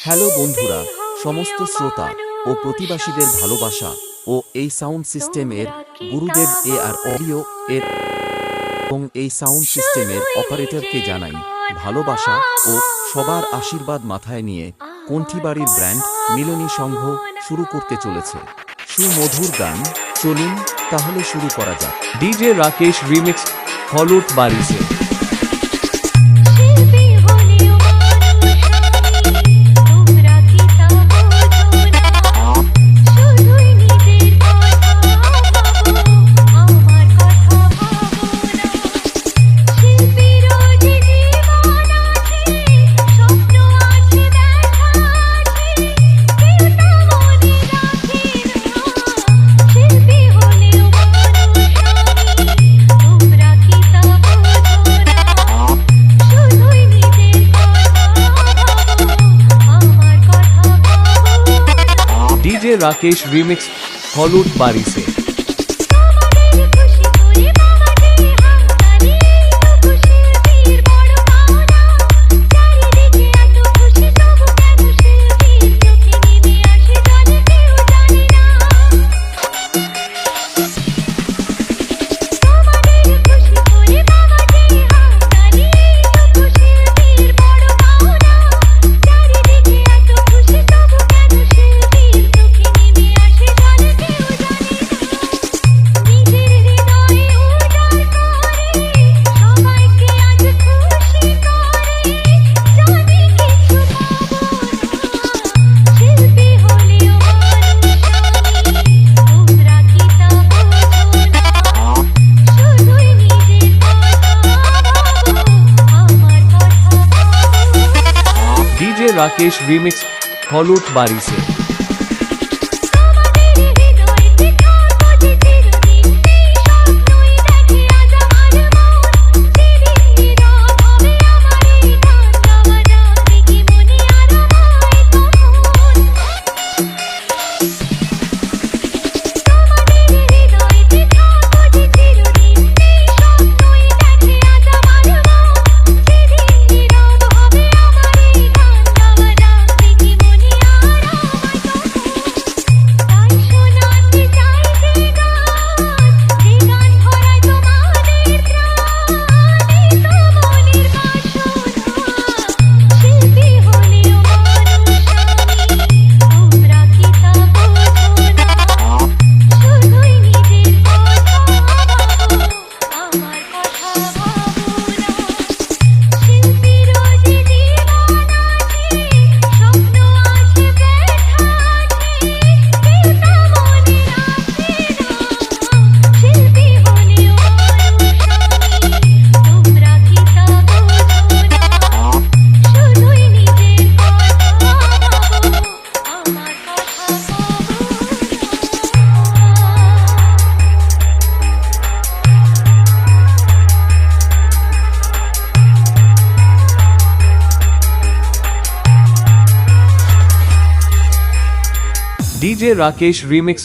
Hello বন্ধুরা, সমস্ত শ্রোতা ও প্রতিবাসীদের ভালোবাসা ও এই সাউন্ড সিস্টেম এর গুরুদেব AR অডিও এর এবং এই সাউন্ড সিস্টেমের অপারেটরকে জানাই ভালোবাসা ও সবার আশীর্বাদ মাথায় নিয়ে কণ্ঠীবাড়ির ব্র্যান্ড মিলনী সংঘ শুরু করতে চলেছে সুমধুর গান। চলুন তাহলে শুরু করা যাক। डीजे राकेश रीमिक्स हॉलुट बारी से। डीजे राकेश रीमिक्स हॉलुट बारी से। डीजे राकेश रीमिक्स हॉलुट बारी से। DJ Rakesh remix